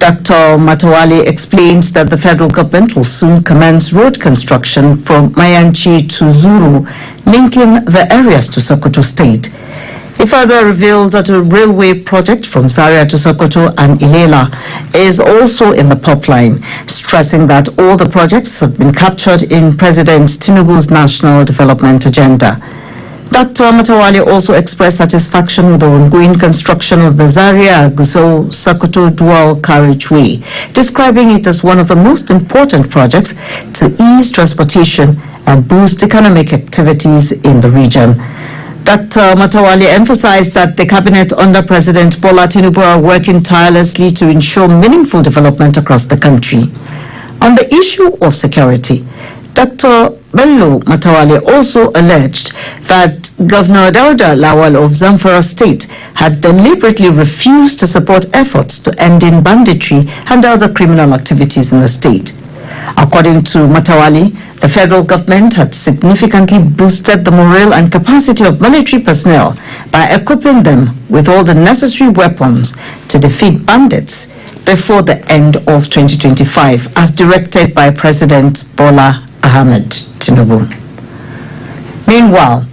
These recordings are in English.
Dr. Matawale explained that the federal government will soon commence road construction from Mayanchi to Zuru, linking the areas to Sokoto State. He further revealed that a railway project from Zaria to Sokoto and Ilela is also in the pipeline, stressing that all the projects have been captured in President Tinubu's National Development Agenda. Dr. Matawale also expressed satisfaction with the ongoing construction of the Zaria-Gusau-Sokoto dual carriageway, describing it as one of the most important projects to ease transportation and boost economic activities in the region. Dr. Matawale emphasized that the cabinet under President Bola Tinubu are working tirelessly to ensure meaningful development across the country. On the issue of security, Dr. Bello Matawale also alleged that Governor Dauda Lawal of Zamfara State had deliberately refused to support efforts to end in banditry and other criminal activities in the state. According to Matawale, the federal government had significantly boosted the morale and capacity of military personnel by equipping them with all the necessary weapons to defeat bandits before the end of 2025, as directed by President Bola Ahmed Tinubu. Meanwhile,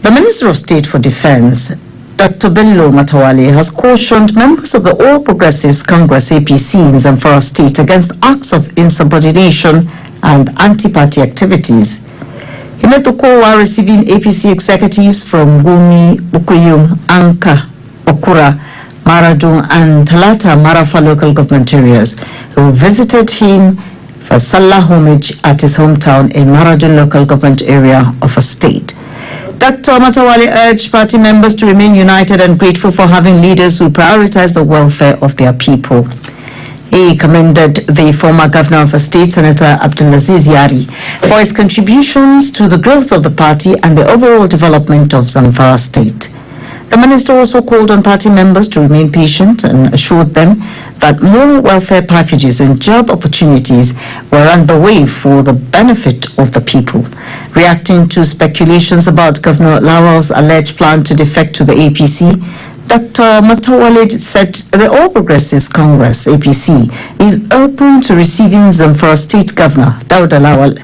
the Minister of State for Defense, Dr. Bello Matawale, has cautioned members of the All Progressives Congress APC in Zamfara State against acts of insubordination and anti-party activities. He made the call while receiving APC executives from Gumi, Bukuyum, Anka, Okura, Maradun, and Talata Marafa local government areas, who visited him for Salah homage at his hometown in Maradun local government area of a state. Dr. Matawale urged party members to remain united and grateful for having leaders who prioritize the welfare of their people. He commended the former governor of a state, Senator Abdulaziz Yari, for his contributions to the growth of the party and the overall development of Zamfara State. The minister also called on party members to remain patient and assured them that more welfare packages and job opportunities were underway for the benefit of the people. Reacting to speculations about Governor Lawal's alleged plan to defect to the APC, Dr. Matawale said the All Progressives Congress, APC, is open to receiving Zamfara State Governor Dauda Lawal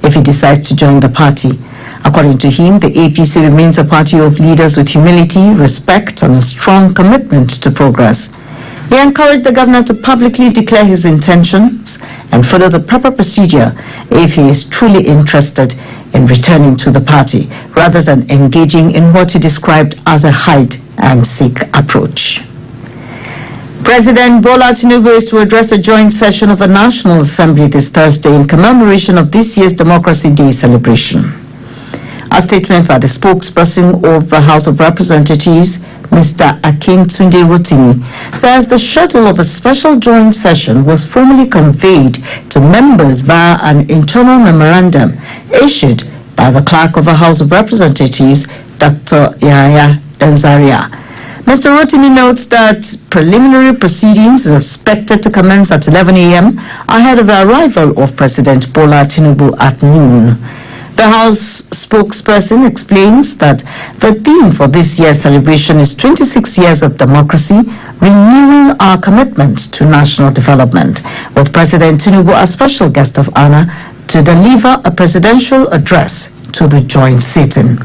if he decides to join the party. According to him, the APC remains a party of leaders with humility, respect, and a strong commitment to progress. He encouraged the governor to publicly declare his intentions and follow the proper procedure if he is truly interested in returning to the party, rather than engaging in what he described as a hide-and-seek approach. President Bola Tinubu is to address a joint session of the National Assembly this Thursday in commemoration of this year's Democracy Day celebration. A statement by the spokesperson of the House of Representatives, Mr. Akintunde Rotimi, says the schedule of a special joint session was formally conveyed to members via an internal memorandum issued by the Clerk of the House of Representatives, Dr. Yahya Danzaria. Mr. Rotimi notes that preliminary proceedings is expected to commence at 11 a.m. ahead of the arrival of President Bola Tinubu at noon. The House spokesperson explains that the theme for this year's celebration is 26 years of democracy, renewing our commitment to national development, with President Tinubu as special guest of honor to deliver a presidential address to the joint sitting.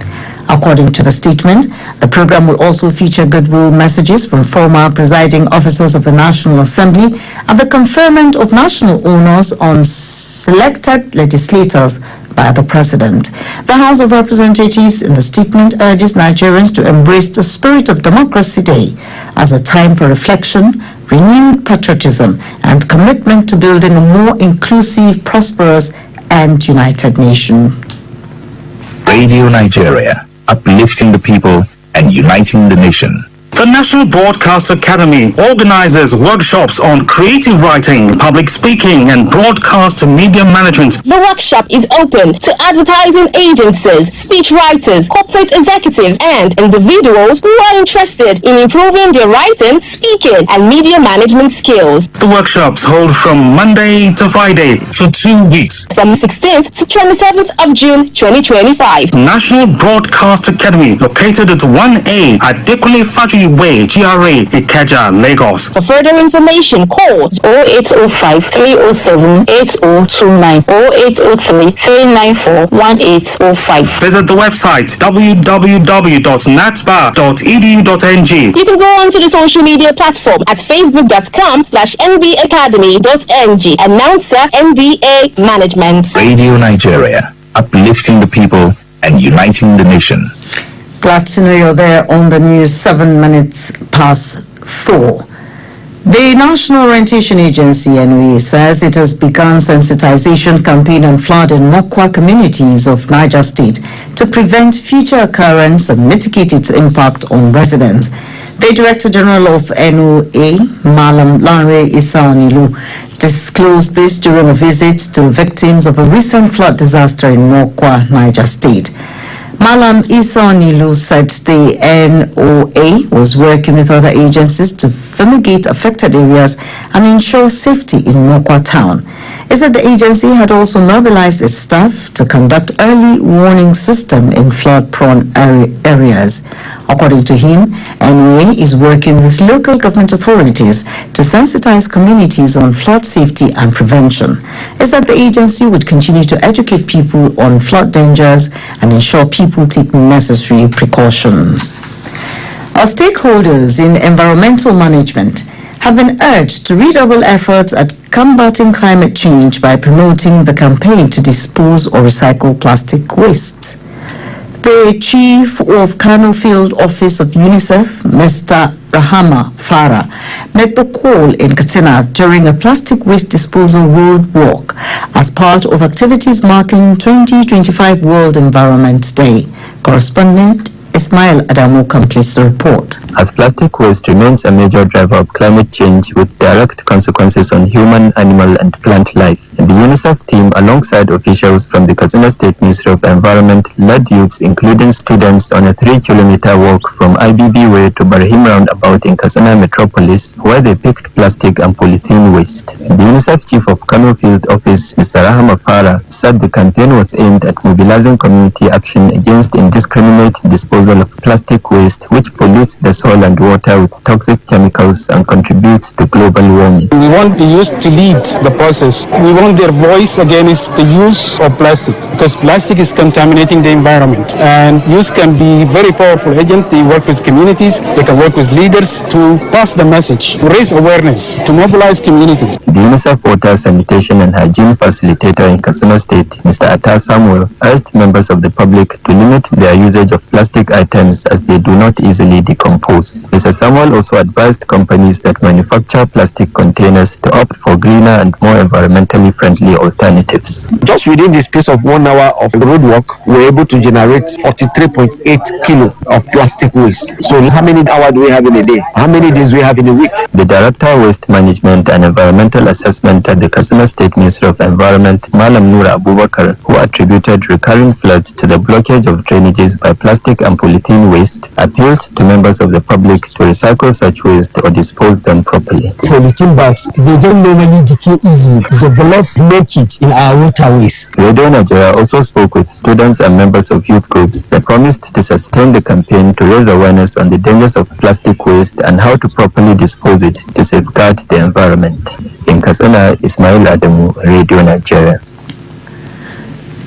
According to the statement, the program will also feature goodwill messages from former presiding officers of the National Assembly and the conferment of national honors on selected legislators by the President. The House of Representatives in the statement urges Nigerians to embrace the spirit of Democracy Day as a time for reflection, renewed patriotism, and commitment to building a more inclusive, prosperous, and united nation. Radio Nigeria, uplifting the people and uniting the nation. The National Broadcast Academy organizes workshops on creative writing, public speaking, and broadcast media management. The workshop is open to advertising agencies, speech writers, corporate executives, and individuals who are interested in improving their writing, speaking, and media management skills. The workshops hold from Monday to Friday for 2 weeks, from 16th to 27th of June 2025. National Broadcast Academy, located at 1A at Dekule Fatu Liberty Way, GRA, Ikeja, Lagos. For further information, call 0805 307 8029 0803 394 1805. Visit the website www.natba.edu.ng. You can go onto the social media platform at facebook.com/nbacademy.ng. Announcer NBA Management. Radio Nigeria, uplifting the people and uniting the nation. Glad to know you're there on the news, 7 minutes past 4. The National Orientation Agency, NOA, says it has begun sensitization campaign on flood and Mokwa communities of Niger State to prevent future occurrence and mitigate its impact on residents. The Director General of NOA, Malam Lanre Issaonilu, disclosed this during a visit to victims of a recent flood disaster in Mokwa, Niger State. Malam Issaonilu said the NOA was working with other agencies to fumigate affected areas and ensure safety in Mokwa town. He said the agency had also mobilized its staff to conduct early warning system in flood-prone areas. According to him, NOA is working with local government authorities to sensitize communities on flood safety and prevention. He said the agency would continue to educate people on flood dangers and ensure people take necessary precautions. Our stakeholders in environmental management have been urged to redouble efforts at combating climate change by promoting the campaign to dispose or recycle plastic waste. The Chief of Kano Field Office of UNICEF, Mr. Rahama Farah, met the call in Katsina during a plastic waste disposal road walk as part of activities marking 2025 World Environment Day. Correspondent Ismail Adamu completes the report. As plastic waste remains a major driver of climate change with direct consequences on human, animal and plant life, the UNICEF team, alongside officials from the Katsina State Ministry of Environment, led youths including students on a 3-kilometer walk from IBB Way to Barhim Roundabout in Katsina Metropolis, where they picked plastic and polythene waste. The UNICEF Chief of Kano Field Office, Mr. Rahama Farah, said the campaign was aimed at mobilizing community action against indiscriminate disposal of plastic waste, which pollutes the soil and water with toxic chemicals and contributes to global warming. We want the youth to lead the process. We want their voice against the use of plastic, because plastic is contaminating the environment, and youth can be very powerful agents. They work with communities, they can work with leaders to pass the message, to raise awareness, to mobilize communities. The UNICEF Water, Sanitation and Hygiene Facilitator in Katsina State, Mr. Atta Samuel, urged members of the public to limit their usage of plastic items as they do not easily decompose. Mr. Samuel also advised companies that manufacture plastic containers to opt for greener and more environmentally friendly alternatives. Just within the space of 1 hour of road walk, we're able to generate 43.8 kilo of plastic waste. So how many hours do we have in a day? How many days do we have in a week? The Director of Waste Management and Environmental Assessment at the Katsina State Ministry of Environment, Malam Nura Abubakar, who attributed recurring floods to the blockage of drainages by plastic and polythene waste, appealed to members of the public to recycle such waste or dispose them properly. Polythene bags, they don't normally decay easily. Develop leakage in our waterways. Radio Nigeria also spoke with students and members of youth groups that promised to sustain the campaign to raise awareness on the dangers of plastic waste and how to properly dispose it to safeguard the environment. In Katsina, Ismail Adamu, Radio Nigeria.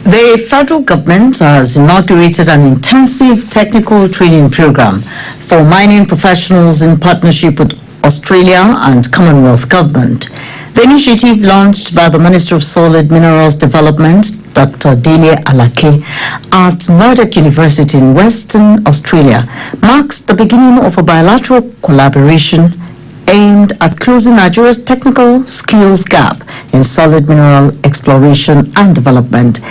The federal government has inaugurated an intensive technical training program for mining professionals in partnership with Australia and Commonwealth government. The initiative, launched by the Minister of Solid Minerals Development, Dr. Dele Alake, at Murdoch University in Western Australia, marks the beginning of a bilateral collaboration aimed at closing Nigeria's technical skills gap in solid mineral exploration and development.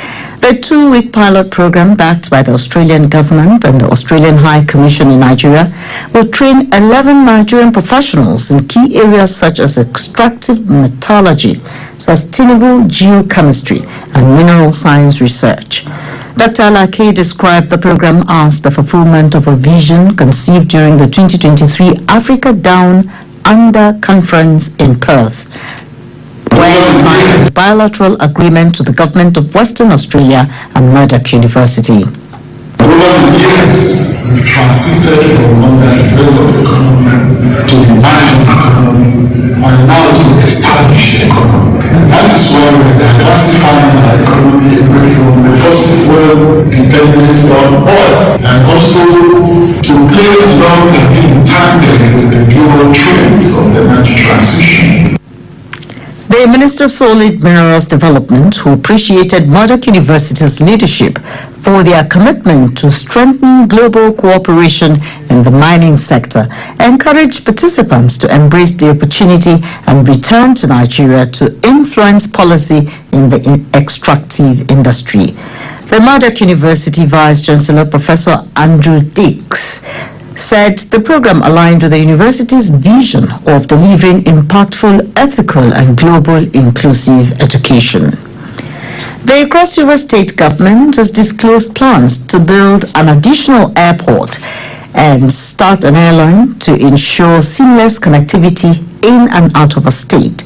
The 2-week pilot program, backed by the Australian government and the Australian High Commission in Nigeria, will train 11 Nigerian professionals in key areas such as extractive metallurgy, sustainable geochemistry, and mineral science research. Dr. Alake described the program as the fulfillment of a vision conceived during the 2023 Africa Down Under Conference in Perth, where he signed a bilateral agreement to the government of Western Australia and Murdoch University. Over the years, we've transited from underdeveloped economy to emerging economy and now to established economy. That is why we're diversifying our economy away from the fossil fuel dependence on oil and also to play along and be in tandem with the global trends of the energy transition. The Minister of Solid Minerals Development, who appreciated Murdoch University's leadership for their commitment to strengthen global cooperation in the mining sector, encouraged participants to embrace the opportunity and return to Nigeria to influence policy in the extractive industry. The Murdoch University Vice-Chancellor, Professor Andrew Dix, said the program aligned with the university's vision of delivering impactful, ethical, and global inclusive education. The Cross River State government has disclosed plans to build an additional airport and start an airline to ensure seamless connectivity in and out of a state.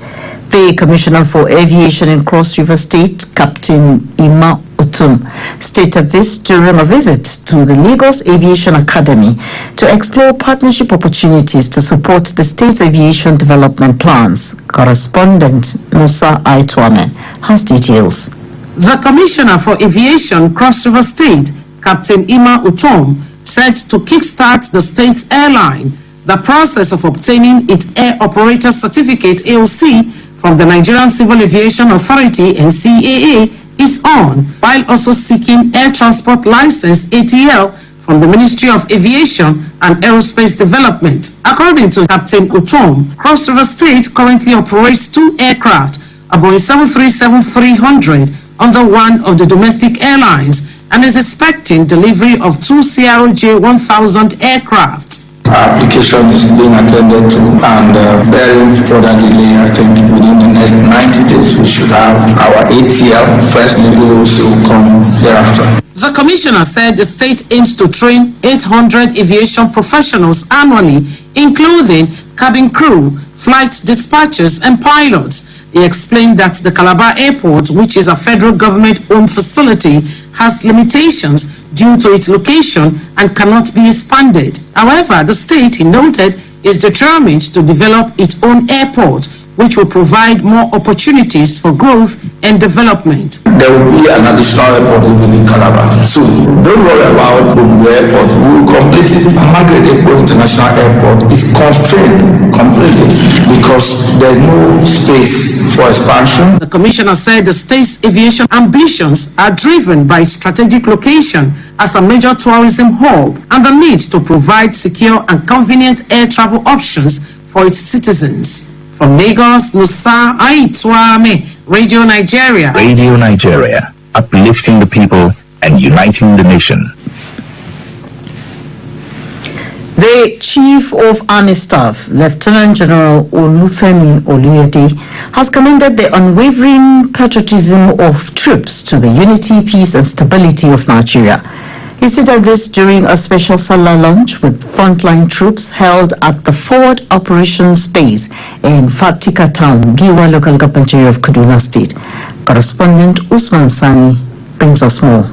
The Commissioner for Aviation in Cross River State, Captain Ima Utum, stated this during a visit to the Lagos Aviation Academy to explore partnership opportunities to support the state's aviation development plans. Correspondent Musa Aitwame has details. The Commissioner for Aviation, Cross River State, Captain Ima Utom, said to kickstart the state's airline, the process of obtaining its Air Operator Certificate AOC from the Nigerian Civil Aviation Authority (NCAA) is on, while also seeking Air Transport License (ATL) from the Ministry of Aviation and Aerospace Development. According to Captain Utom, Cross River State currently operates 2 aircraft, a Boeing 737-300, under one of the domestic airlines, and is expecting delivery of 2 CRJ-1000 aircraft. Our application is being attended to, and bearing further delay, I think within the next 90 days we should have our ATL. First AOC will come thereafter. The Commissioner said the state aims to train 800 aviation professionals annually, including cabin crew, flight dispatchers, and pilots. He explained that the Calabar Airport, which is a federal government-owned facility, has limitations due to its location and cannot be expanded. However, the state, he noted, is determined to develop its own airport, which will provide more opportunities for growth and development. There will be an additional airport even in Calabar. So don't worry about the airport. We will complete it. Margaret Ekpo International Airport is constrained completely because there's no space for expansion. The Commissioner said the state's aviation ambitions are driven by strategic location as a major tourism hub and the need to provide secure and convenient air travel options for its citizens. From Lagos, Musa Aitwame, Radio Nigeria. Radio Nigeria, uplifting the people and uniting the nation. The Chief of Army Staff, Lieutenant General Olufemi Oluyede, has commended the unwavering patriotism of troops to the unity, peace, and stability of Nigeria. He stated this during a special Salah lunch with frontline troops held at the Forward Operations Base in Fatika Town, Giwa Local Government Area of Kaduna State. Correspondent Usman Sani brings us more.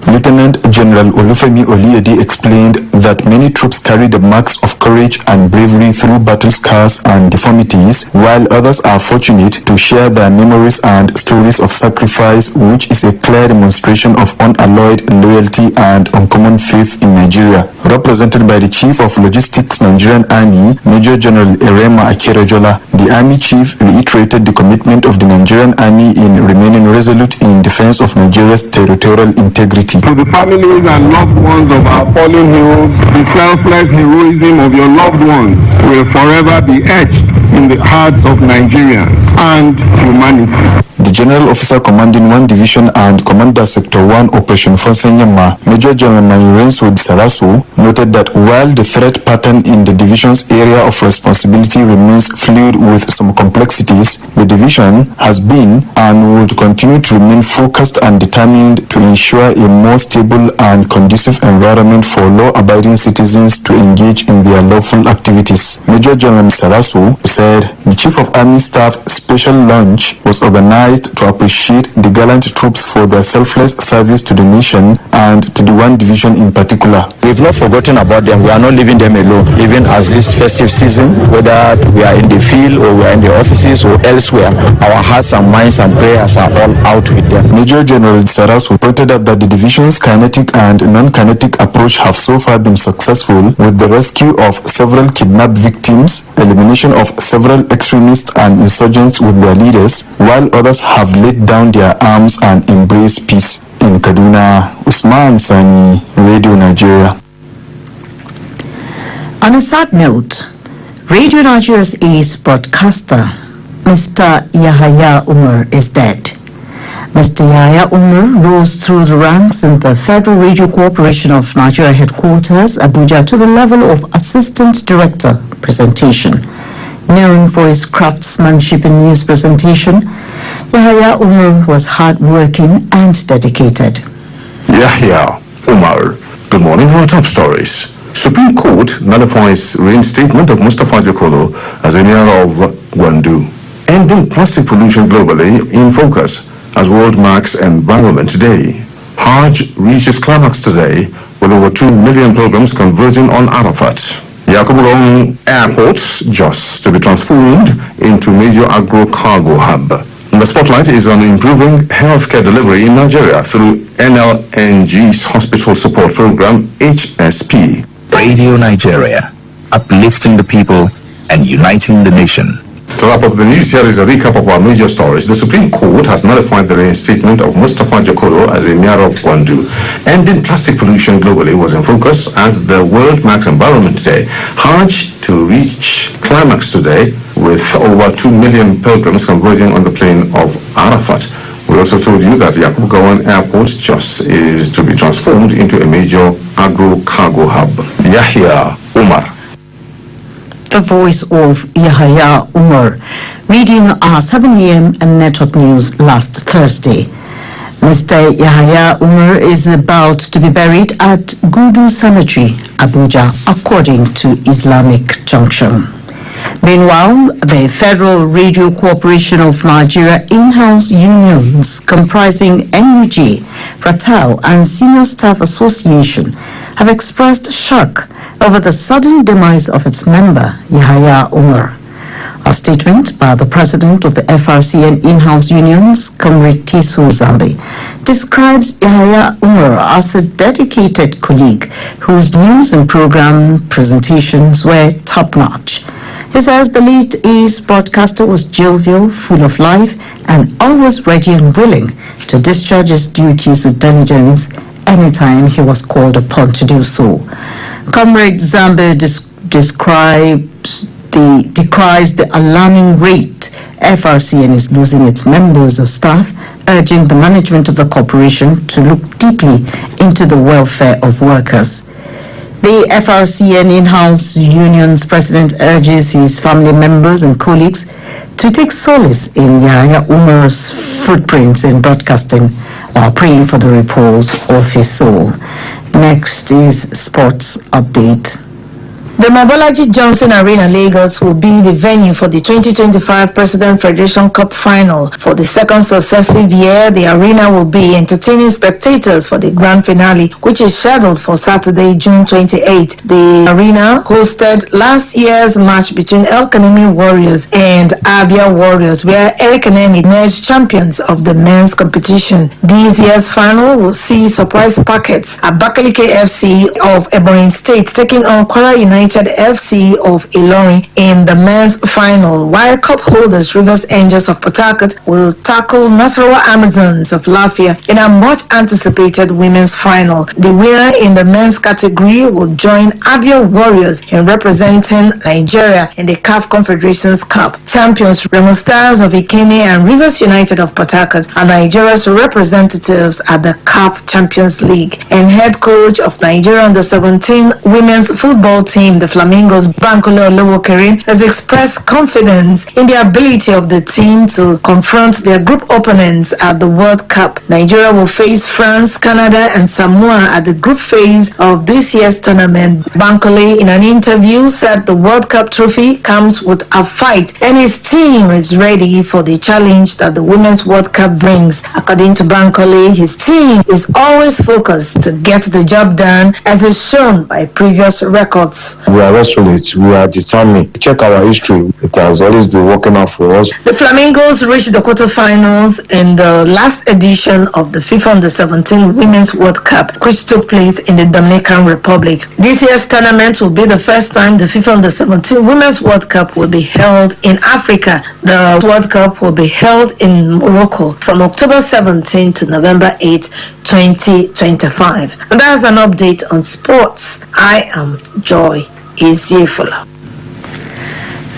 Lieutenant General Olufemi Oluyede explained that many troops carry the marks of courage and bravery through battle scars and deformities, while others are fortunate to share their memories and stories of sacrifice, which is a clear demonstration of unalloyed loyalty and uncommon faith in Nigeria. Represented by the Chief of Logistics Nigerian Army, Major General Erema Akerejola, the Army Chief reiterated the commitment of the Nigerian Army in remaining resolute in defense of Nigeria's territorial integrity. To the families and loved ones of our fallen heroes, the selfless heroism of your loved ones will forever be etched in the hearts of Nigerians and humanity. The General Officer Commanding 1 Division and Commander Sector 1 Operation Fonsenyama, Major General Mairenso Sarasu, noted that while the threat pattern in the division's area of responsibility remains fluid with some complexities, the division has been and will continue to remain focused and determined to ensure a more stable and conducive environment for law-abiding citizens to engage in their lawful activities. Major General Sarasu said the Chief of Army Staff special lunch was organized recognized to appreciate the gallant troops for their selfless service to the nation and to the 1 Division in particular. We've not forgotten about them. We are not leaving them alone. Even as this festive season, whether we are in the field or we are in the offices or elsewhere, our hearts and minds and prayers are all out with them. Major General Sarasu pointed out that the division's kinetic and non-kinetic approach have so far been successful, with the rescue of several kidnapped victims, elimination of several extremists and insurgents with their leaders, while others have laid down their arms and embraced peace. In Kaduna, Usman Sani, Radio Nigeria. On a sad note, Radio Nigeria's ace broadcaster, Mr. Yahaya Umar, is dead. Mr. Yahaya Umar rose through the ranks in the Federal Radio Corporation of Nigeria headquarters, Abuja, to the level of Assistant Director Presentation. Known for his craftsmanship in news presentation, Yahaya Umar was hardworking and dedicated. Yahya Umar. Good morning. Our top stories. Supreme Court nullifies reinstatement of Mustafa Jakolo as Emir of Gwandu. Ending plastic pollution globally in focus as world marks Environment Day. Hajj reaches climax today with over 2 million pilgrims converging on Arafat. Yakubu Airport just to be transformed into major agro-cargo hub. The spotlight is on improving healthcare delivery in Nigeria through NLNG's Hospital Support Program, HSP. Radio Nigeria, uplifting the people and uniting the nation. To wrap up the news, here is a recap of our major stories. The Supreme Court has nullified the reinstatement of Mustafa Jakolo as Emir of Gwandu. Ending plastic pollution globally was in focus as the world marks Environment Day. Hajj to reach climax today with over 2 million pilgrims converging on the plain of Arafat. We also told you that Yakubu Gowon Airport just is to be transformed into a major agro-cargo hub. Yahya Umar. The voice of Yahaya Umar, reading our 7 a.m. and network news last Thursday. Mr. Yahaya Umar is about to be buried at Gudu Cemetery, Abuja, according to Islamic Junction. Meanwhile, the Federal Radio Corporation of Nigeria in-house unions comprising NUJ, Ratau, and Senior Staff Association have expressed shock over the sudden demise of its member, Yahaya Umar. A statement by the president of the FRC and in-house unions, Comrade Tisu Zambi, describes Yahaya Umar as a dedicated colleague whose news and program presentations were top-notch. He says the late ace broadcaster was jovial, full of life, and always ready and willing to discharge his duties with diligence anytime he was called upon to do so. Comrade Zambe decries the alarming rate FRCN is losing its members of staff, urging the management of the corporation to look deeply into the welfare of workers. The FRCN in-house union's president urges his family members and colleagues to take solace in Yahaya Umar's footprints in broadcasting while praying for the repose of his soul. Next is sports update. The Mobolaji Johnson Arena, Lagos, will be the venue for the 2025 President Federation Cup Final. For the second successive year, the arena will be entertaining spectators for the grand finale, which is scheduled for Saturday, June 28. The arena hosted last year's match between El Kanemi Warriors and Abia Warriors, where El Kanemi emerged champions of the men's competition. This year's final will see surprise packets at Abakaliki FC of Ebonyi State taking on Kwara United FC of Ilorin in the men's final, while cup holders Rivers Angels of Port Harcourt will tackle Nasarawa Amazons of Lafia in a much anticipated women's final. The winner in the men's category will join Abia Warriors in representing Nigeria in the CAF Confederations Cup. Champions Remo Stars of Ikene and Rivers United of Port Harcourt are Nigeria's representatives at the CAF Champions League. And head coach of Nigeria under-17 women's football team, the Flamingos, Bankole Olowokere, has expressed confidence in the ability of the team to confront their group opponents at the World Cup. Nigeria will face France, Canada, and Samoa at the group phase of this year's tournament. Bankole, in an interview, said the World Cup trophy comes with a fight and his team is ready for the challenge that the Women's World Cup brings. According to Bankole, his team is always focused to get the job done, as is shown by previous records. We are resolute, we are determined. Check our history, it has always been working out for us. The Flamingos reached the quarterfinals in the last edition of the FIFA Under-17 Women's World Cup, which took place in the Dominican Republic. This year's tournament will be the first time the FIFA Under-17 Women's World Cup will be held in Africa. The World Cup will be held in Morocco from October 17 to November 8, 2025. And that's an update on sports. I am Joy Iziefola.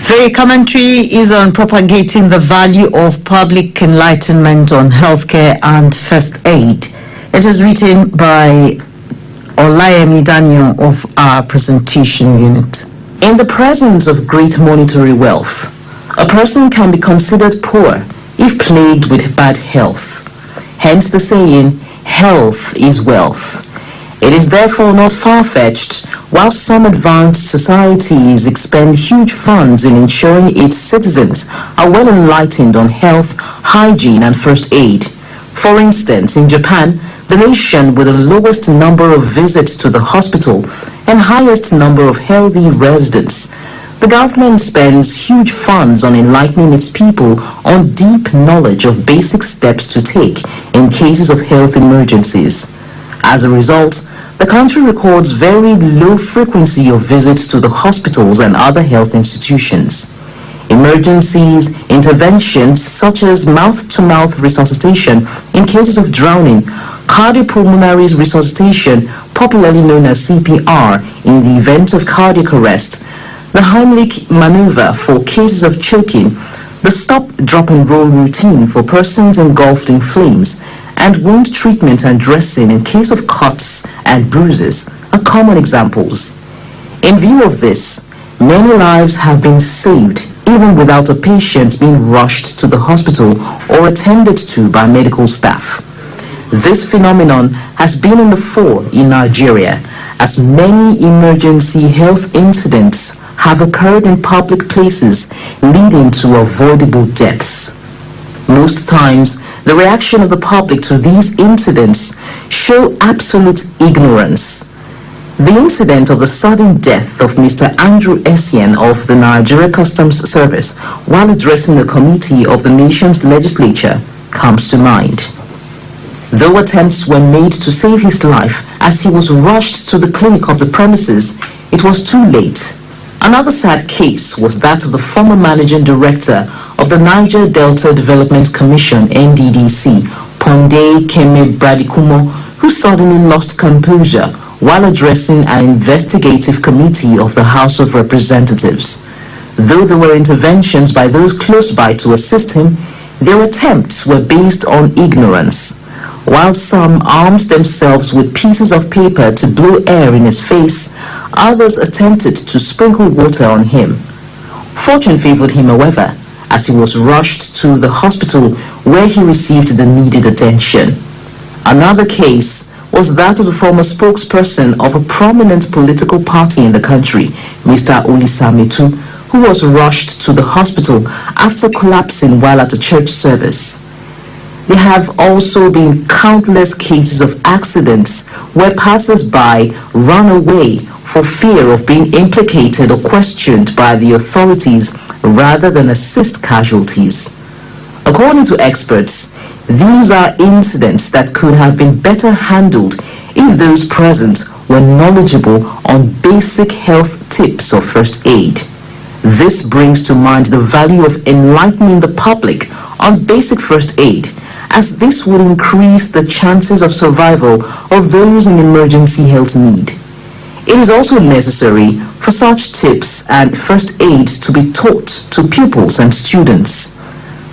The commentary is on propagating the value of public enlightenment on healthcare and first aid. It is written by Olayemi Daniel of our presentation unit. In the presence of great monetary wealth, a person can be considered poor if plagued with bad health. Hence the saying, health is wealth. It is therefore not far-fetched, while some advanced societies expend huge funds in ensuring its citizens are well enlightened on health, hygiene, and first aid. For instance, in Japan, the nation with the lowest number of visits to the hospital and highest number of healthy residents, the government spends huge funds on enlightening its people on deep knowledge of basic steps to take in cases of health emergencies. As a result, the country records very low frequency of visits to the hospitals and other health institutions. Emergencies, interventions such as mouth-to-mouth resuscitation in cases of drowning, cardiopulmonary resuscitation, popularly known as CPR, in the event of cardiac arrest, the Heimlich maneuver for cases of choking, the stop, drop and roll routine for persons engulfed in flames, and wound treatment and dressing in case of cuts and bruises are common examples. In view of this, many lives have been saved even without a patient being rushed to the hospital or attended to by medical staff. This phenomenon has been in the fore in Nigeria, as many emergency health incidents have occurred in public places, leading to avoidable deaths. Most times, the reaction of the public to these incidents show absolute ignorance. The incident of the sudden death of Mr. Andrew Essien of the Nigeria Customs Service while addressing a committee of the nation's legislature comes to mind. Though attempts were made to save his life as he was rushed to the clinic of the premises, it was too late. Another sad case was that of the former managing director of the Niger Delta Development Commission, NDDC, Ponde Keme Bradikumo, who suddenly lost composure while addressing an investigative committee of the House of Representatives. Though there were interventions by those close by to assist him, their attempts were based on ignorance. While some armed themselves with pieces of paper to blow air in his face, others attempted to sprinkle water on him. Fortune favored him, however, as he was rushed to the hospital where he received the needed attention. Another case was that of the former spokesperson of a prominent political party in the country, Mr. Olisametu, who was rushed to the hospital after collapsing while at a church service. There have also been countless cases of accidents where passers-by run away for fear of being implicated or questioned by the authorities rather than assist casualties. According to experts, these are incidents that could have been better handled if those present were knowledgeable on basic health tips of first aid. This brings to mind the value of enlightening the public on basic first aid, as this would increase the chances of survival of those in emergency health need. It is also necessary for such tips and first aid to be taught to pupils and students.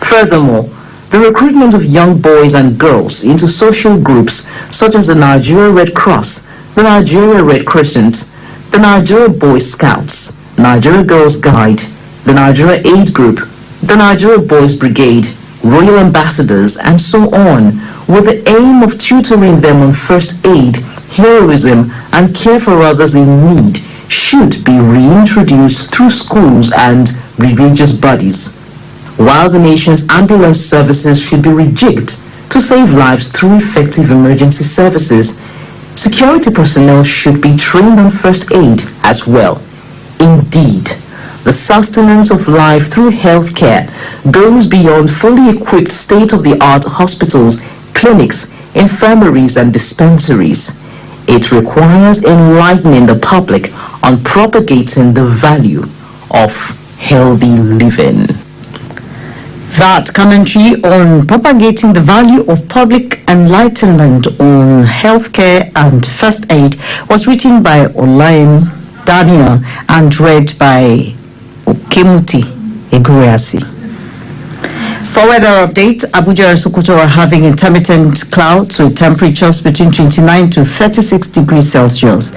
Furthermore, the recruitment of young boys and girls into social groups such as the Nigeria Red Cross, the Nigeria Red Crescent, the Nigeria Boy Scouts, Nigeria Girls Guide, the Nigeria Aid Group, the Nigeria Boys Brigade, Royal Ambassadors, and so on, with the aim of tutoring them on first aid, heroism, and care for others in need, should be reintroduced through schools and religious bodies, while the nation's ambulance services should be rejigged to save lives through effective emergency services. Security personnel should be trained on first aid as well. Indeed, the sustenance of life through healthcare goes beyond fully equipped state-of-the-art hospitals, clinics, infirmaries, and dispensaries. It requires enlightening the public on propagating the value of healthy living. That commentary on propagating the value of public enlightenment on healthcare and first aid was written by Olaim Daniel and read by Okemuti Eguriasi. For weather update, Abuja and Sokoto are having intermittent clouds with temperatures between 29 to 36 degrees Celsius.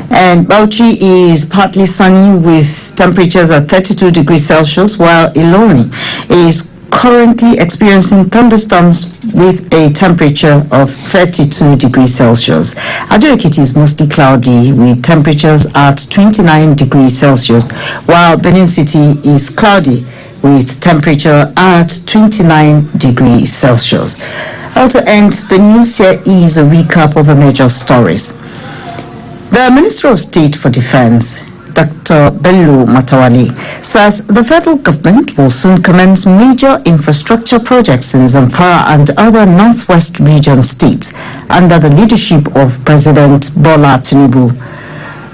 And Bauchi is partly sunny with temperatures at 32 degrees Celsius, while Ilorin is currently experiencing thunderstorms with a temperature of 32 degrees Celsius. Ado-Ekiti is mostly cloudy with temperatures at 29 degrees Celsius, while Benin City is cloudy with temperature at 29 degrees Celsius. To end the news, here is a recap of the major stories. The Minister of State for Defense, Dr. Bello Matawali, says the federal government will soon commence major infrastructure projects in Zamfara and other northwest region states under the leadership of President Bola Tinubu.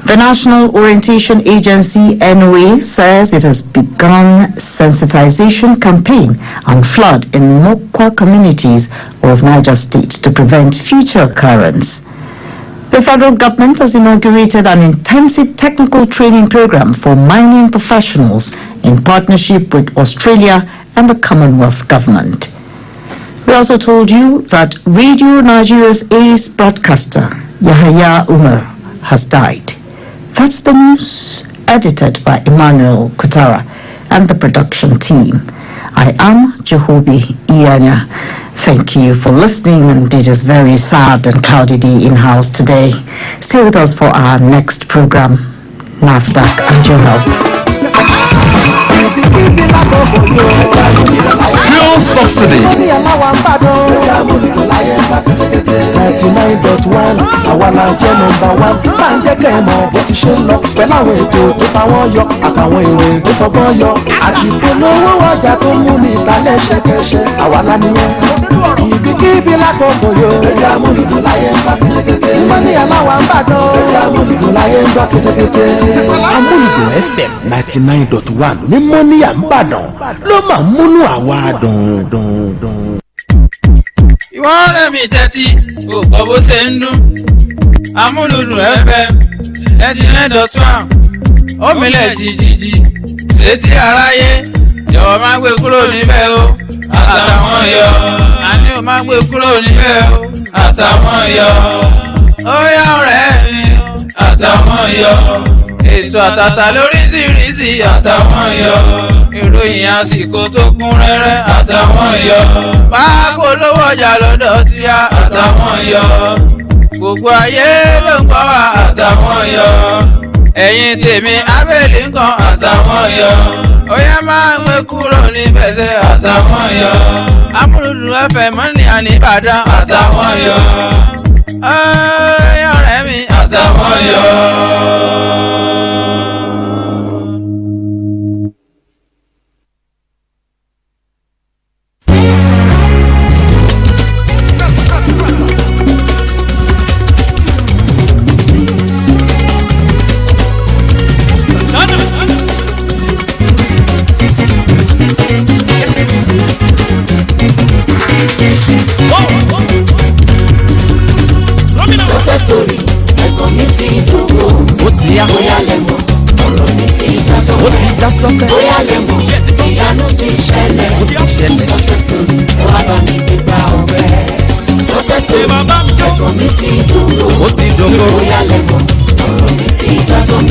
The National Orientation Agency, NOA, says it has begun sensitization campaign on flood in Mokwa communities of Niger State to prevent future occurrence. The federal government has inaugurated an intensive technical training program for mining professionals in partnership with Australia and the Commonwealth government. We also told you that Radio Nigeria's ace broadcaster, Yahaya Umar, has died. That's the news, edited by Emmanuel Kutara and the production team. I am Jehobi Iyanya. Thank you for listening, and it is very sad and cloudy day in-house today. Stay with us for our next program, NAFDAC and your health. Fuel subsidy. 99.1 àwa la jẹ́ number one. Máa ń jẹ́ kẹ́ ẹ mọ̀ bó ti ṣe ń lọ pẹ̀lú àwọn ètò tó táwọn yọ àtàwọn ìròyìn tó fọgbọ́n yọ. Àti ìpolówó ọjà tó mú ní ìtàlẹ̀ ṣẹ̀kẹ̀ṣẹ̀ àwa la nìyẹn. Ibikíbi lákòókò yo. Rédíò Amúlùdùn láyé ń gbá kétékété. Mọ́níyà láwa ń bàdàn. Rédíò Amúlùdùn láyé ń gbá kétékété. Amúlùdùn FM 99.1 ní Mọ́níyà ń bàdàn ló máa ń múnú àwa dùn. Ìwọ ọ̀rẹ́ mi tẹ́tí kò gbọ́ bó ṣe ń dún. Amúlùdùn FM 99.1 òmìnlẹ̀ jìjìjì sétí aráyé jọ̀wọ́ má gbé kúrò níbẹ̀ o àtàwọn yọ. Àní ò má gbé kúrò níbẹ̀ o àtàwọn yọ. Ó yá ọ̀rẹ́ mi àtàwọn yọ. Ètò àtàtà lóríṣiríṣi àtàwọn yọ. Ìròyìn àsìkò tó kún rẹ́rẹ́ àtàwọn yọ. Pápá olówó ọjà lọ́dọ̀ tí a àtàwọn yọ. Gbogbo ayé ló ń gbọ́ wá àtàwọn yọ. Ẹ̀yin tèmi abẹ́lé nǹkan àtàwọn yọ. Ó yá máa ń gbé kúrò níbẹ̀ ṣe àtàwọn yọ. Amúlùdùn FM Mọ́níyà ní Ìbàdàn àtàwọn yọ. Ọ̀rẹ́ mi àtàwọn yọ. Success story, ẹ̀kọ́ mi ti dúró. Ó ti yá. Bóyá lẹ mọ̀, ọ̀rọ̀ mi ti já sọ́pẹ́. Ó ti já sọ́pẹ́. Bóyá lẹ mọ̀, ìyanu ti ṣẹlẹ̀. Ó ti ṣẹlẹ̀. Success story, ẹ wá bá mi gbégbá ọpẹ́. Success story, ẹ̀kọ́ mi ti dúró. Ó ti dógó. Bóyá lẹ mọ̀, ọ̀rọ̀ mi ti já sọ́pẹ́.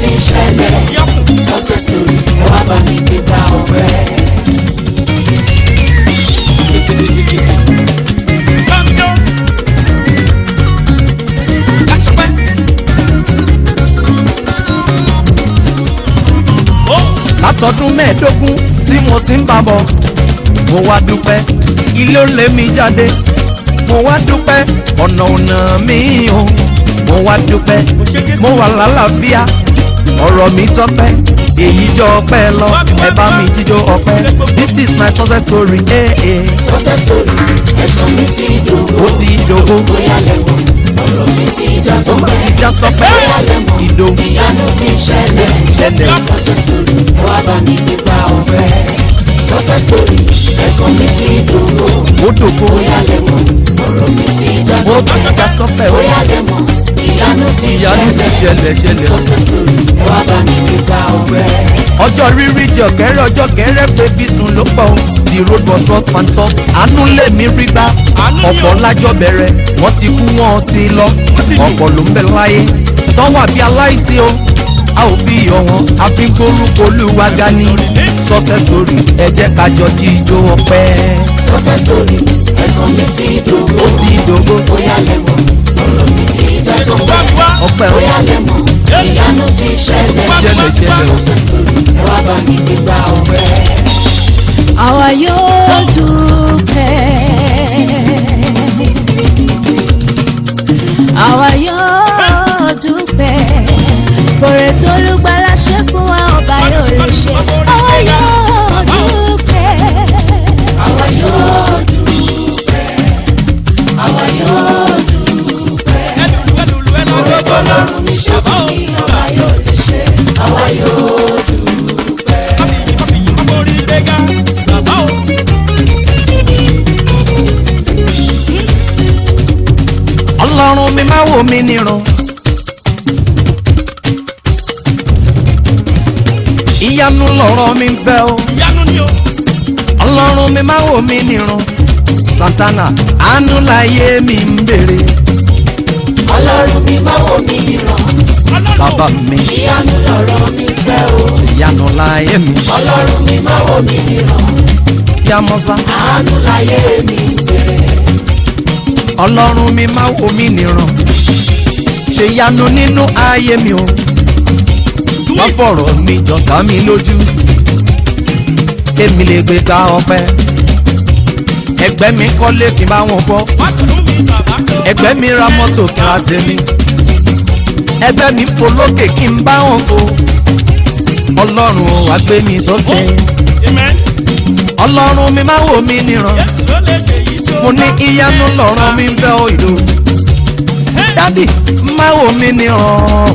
ti ṣẹlẹ̀ success story ẹ wá bá mi gbé gbá ọpẹ́. látọdún mẹ́ẹ̀ẹ́dógún tí mo ti ń bá bọ̀ mo wá dúpẹ́ ilé ó lé mi jáde mo wá dúpẹ́ ọ̀nà mi o mo wá dúpẹ́ mo wà lálàáfíà ọ̀rọ̀ mi tọ́pẹ́ èyí jọ ọpẹ́ lọ ẹ bá mi jíjó ọpẹ́ this is my success story. success story ẹ̀gbọ́n mi ti dògbò ó ti dògbò bóyá lẹ́gbọ̀n ọ̀rọ̀ mi ti já sọpẹ́ bóyá lẹ́mọ̀ ìyanu ti ṣẹlẹ̀ success story ẹ wá bá mi gbé gbá ọpẹ́ success story ẹ̀gbọ́n mi ti dògbò ó dògbò bóyá lẹ́mọ̀ ọ̀rọ̀ mi ti já sọpẹ́ bóyá lẹ́mọ̀ ìyanu ti ṣẹlẹ̀ success story ẹ wá bá mi gbé gbá ọpẹ́. ọjọ́ rírí jẹ ọ̀kẹ́rẹ́ ọjọ́ kẹ́rẹ́ pé bísùn ló pọ̀ the road was rough and tough àánú lè mí rí gbá ọ̀pọ̀ lájọ́ bẹ̀rẹ̀ wọ́n ti kú wọ́n ti lọ ọ̀pọ̀ ló ń bẹ láyé tán wà bí aláìsí o a ò fi yọ wọn a fi gbórúkọ Olúwa ga ní success story ẹ jẹ́ ká jọ jíjó ọpẹ́. success story ẹ̀gbọ́n mi ti dògbò ó ti dògbò bóyá lẹ́mọ̀ ọ̀rọ̀ mi ti já sọpẹ́ ọpẹ́ bóyá lẹ́mọ̀ ìyanu ti ṣẹlẹ̀ success story ẹ wá bá mi gbé gbá ọpẹ́. àwa yóò dúpẹ́ àwa yóò dúpẹ́ fòrè tó lùgbàlà ṣe fún wa ọba yóò lè ṣe àwa yóò dúpẹ́ àwa yóò dúpẹ́ àwa yóò dúpẹ́ fòrè tó lọ́rùn mi ṣe fún mi ọba yóò lè ṣe àwa yóò dúpẹ́. ọlọ́run mi máa wò mí níran ìyanu lọ̀rọ̀ mi fẹ́ o ọlọ́run mi máa wò mí níran Santana àánú láyé mi ń bèrè ọlọ́run mi máa wò mí níran bàbá mi ìyanu lọ̀rọ̀ mi fẹ́ o ìyanu láyé mi ọlọ́run mi máa wò mí níran yàmọ́sá àánú láyé mi ń bèrè ọlọ́run mi máa wò mí níran ṣe yanu nínú ayé mi o wá fọ̀rọ̀ mi jọ̀tá mi lójú kémi lè gbé gba ọpẹ́ ẹgbẹ́ mi kọ́lé kí n bá wọn bọ́ ẹgbẹ́ mi ra mọ́tò kí n ra tèmi ẹgbẹ́ mi fò lókè kí n bá wọn fò ọlọ́run wá gbé mi sókè ọlọ́run mi máa wò mí níran mo ní ìyanu lọ́rọ̀ mi ń fẹ́ òyìnbó dádì máa wò mí níran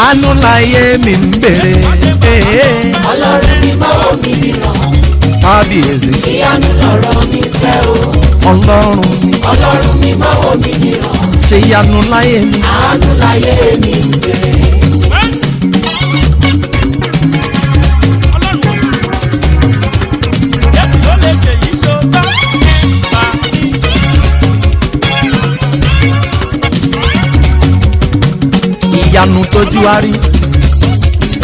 àánú láyé mi ń bèrè. ọlọ́run mi máa wò mí níran kábíyèsí ìyanu lọ̀rọ̀ mi fẹ́ o ọlọ́run mi máa wò mí níran ṣe ìyanu láyé mi àánú láyé mi ń bèrè. ìyanu tójú wa rí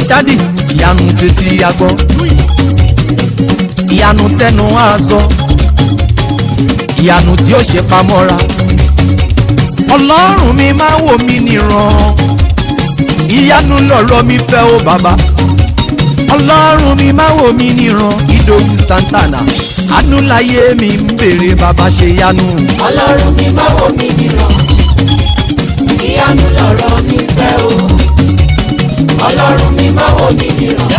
dádì ìyanu tètè agbọ́ ìyanu tẹnu àzọ ìyanu tí ó ṣe pamọ́ra ọlọ́run mi máa wò mí níran ìyanu lọ̀rọ̀ mi fẹ́ ó bàbá ọlọ́run mi máa wò mí níran Ìdòwú Santana àánú láyé mi ń bèrè bàbá ṣe yanu. ọlọ́run mi máa wò mí níran ìyanu lọ̀rọ̀ mi fẹ́ o ọlọ́run mi máa wò mí níran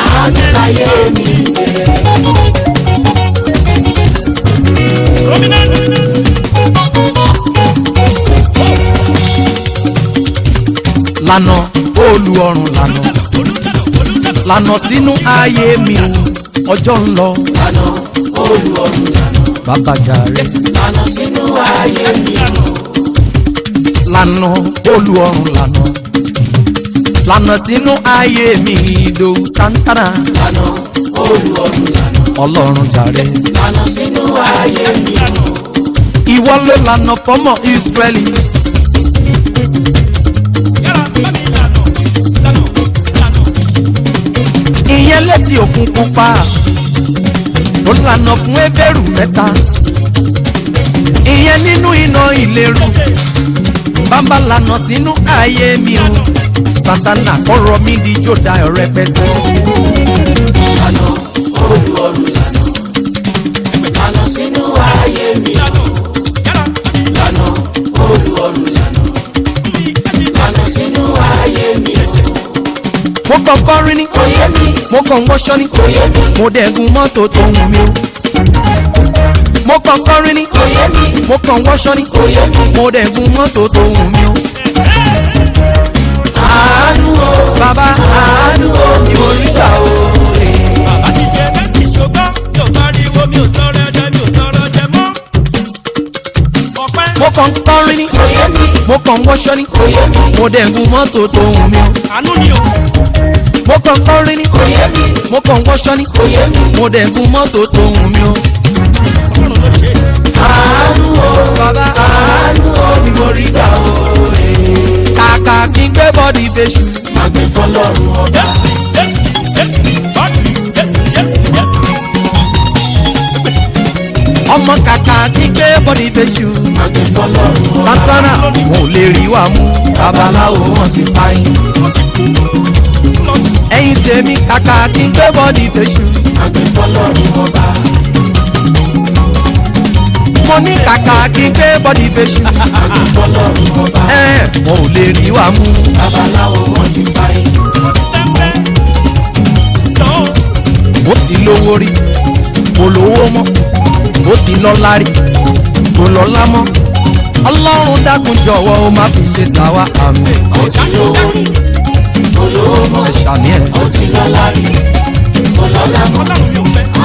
àánú láyé mi ń bèrè. lànà olú ọrùn lànà sínú ayé mi o ọjọ́ ń lọ. lànà olú ọrùn lànà bàbá jàre. lànà sínú ayé mi o. lànà olú ọrùn lànà sínú ayé mi Ìdòwú Santana. lànà olú ọrùn lànà ọlọ́run jàre. lànà sínú ayé mi o. ìwọ ló lànà fọ́mọ Ísírẹ́lì. létí òkun pupa tó lànà fún ebèrú mẹ́ta ìyẹn nínú iná ìléru bàbá lànà sínú ayé mi o sátánà kọ́rọ̀ mi di jòdá rẹpẹtẹ. lànà olùwọ̀rù lànà sínú ayé mi o lànà olùwọ̀rù lànà sínú ayé mi o. mo kàn kọrin ní kò yé mi mo kàn wọṣọ ní kò yé mi mo dẹ̀gun mọ́tò tó wù mí o. mo kàn kọrin ní kò yé mi mo kàn wọṣọ ní kò yé mi mo dẹ̀gun mọ́tò tó wù mí o. àánú o bàbá àánú o ni mo rí gbà o. bàbá ti ṣe méjì ṣùgbọ́n mi ò pariwo mi ò tọrọ ẹ̀jẹ̀ mi ò tọrọ ẹ̀jẹ̀ mọ́. ọ̀pẹ́. mo kàn kọrin ní kò yé mi mo kàn wọṣọ ní kò yé mi mo dẹ̀gun mọ́tò tó wù mí o. àánú ni o. mo kàn kọrin ní kò yé mi mo kàn wọṣọ ní kò yé mi mo dẹ̀gun mọ́tò tó wù mí o. ọlọ́run ló ṣe. àánú o bàbá àánú o ni mo rí gbà o. kàkà kí n gbé bọ́dì fèsù. àgbẹ̀ fọlọ́run ọba. ọmọ kàkà kí n gbé bọ́dì fèsù. àgbẹ̀ fọlọ́run ọba. santana wọn ò lè rí wa mú. babaláwo wọn ti pa yín. ẹ̀yin tèmi kàkà kí n gbé bọ́dì fèsù. àgbẹ̀ fọlọ́run ọba. mo ní kàkà kí n gbé bọ́dì fèsù. àgbẹ̀ fọlọ́run ọba. wọn ò lè rí wa mú. babaláwo wọn ti pa yín. ó ti lówó rí kò lówó mọ́ ó ti lọ́lá rí kò lọ́lá mọ́ ọlọ́run dákun jọ̀wọ́ ó má fi ṣe tàwa àmì. ó ti lówó rí kò lówó mọ́ ẹ ṣàmì ẹ. ó ti lọ́lá rí kò lọ́lá mọ́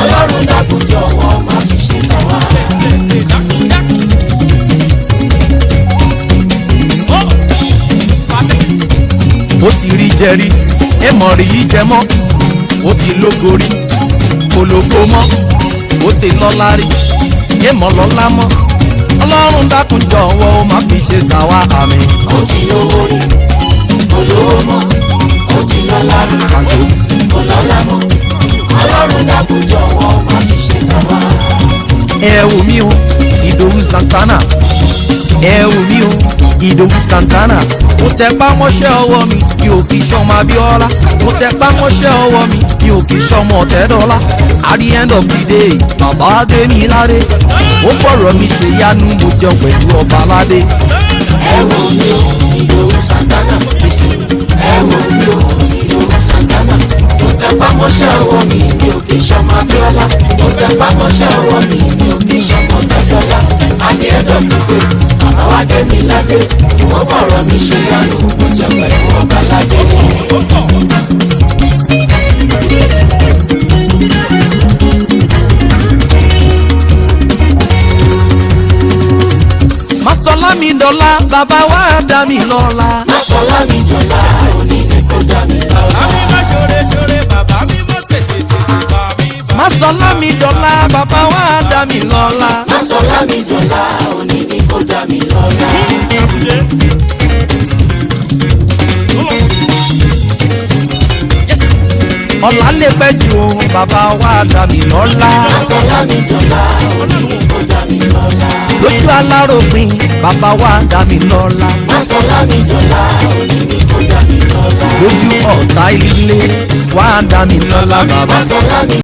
ọlọ́run dákun jọ̀wọ́ má fi ṣe tàwa. ó ti rí jẹ rí ẹ mọ̀ rí yí jẹ mọ́ ó ti lógo rí kò lógo mọ́ ó ti lọ́lá rí ẹ mọ̀ lọ́lá mọ́ ọlọ́run dákun jọ̀wọ́ ó má fi ṣe tàwa àmì. ó ti lówó rí kò lówó mọ́ ó ti lọ́lá rí kò lọ́lá mọ́ ọlọ́run dákun jọ̀wọ́ má fi ṣe tàwa. ẹ wò mí o ìdòwú santana ẹ wò mí o ìdòwú santana mo tẹ pámọ́ṣẹ́ ọwọ́ mi mi ò kì í ṣọmọ abíọ́lá mo tẹ pámọ́ṣẹ́ ọwọ́ mi mi ò kì í ṣọmọ ọ̀tẹ́dọ́lá at the end of the day bàbá adé mi láre ó gbọ́rọ̀ mi ṣe yánu mo jẹun pẹ̀lú ọba aládé. ẹ wò mí o ìdòwú santana ẹ wò mí o ìdòwú santana mo tẹ pámọ́ṣẹ́ ọwọ́ mi mi ò kì í ṣọmọ abíọ́lá mo tẹ pámọ́ṣẹ́ ọwọ́ mi mi ò kì í ṣọmọ ọ̀tẹ́dọ́lá at the end of the day bàbá wa dé mi ládé wọ́n fọ̀rọ̀ mi ṣe yánu mo jẹ pẹ̀lú ọba ládé. Masọlá mi dọ̀la bàbá wa dá mi lọ́la. Masọlá mi dọ̀la òní ni kò dá mi lọ́la. àmì má ṣoore ṣoore bàbá mi mọ́ tètè bá mi. Masọlá mi dọ̀la bàbá wa dá mi lọ́la. Masọlá mi dọ̀la òní ni kò dá mi lọ́la. ọ̀la lè pẹ́ jù o bàbá wa dá mi lọ́la. Masọlá mi dọ̀la òní ni kò dá mi lọ́la. lójú aláròpin bàbá wa dá mi lọ́la. Masọlá mi dọ̀la òní ni kò dá mi lọ́la. lójú ọ̀tá ilé wa dá mi lọ́la bàbá. Masọlá mi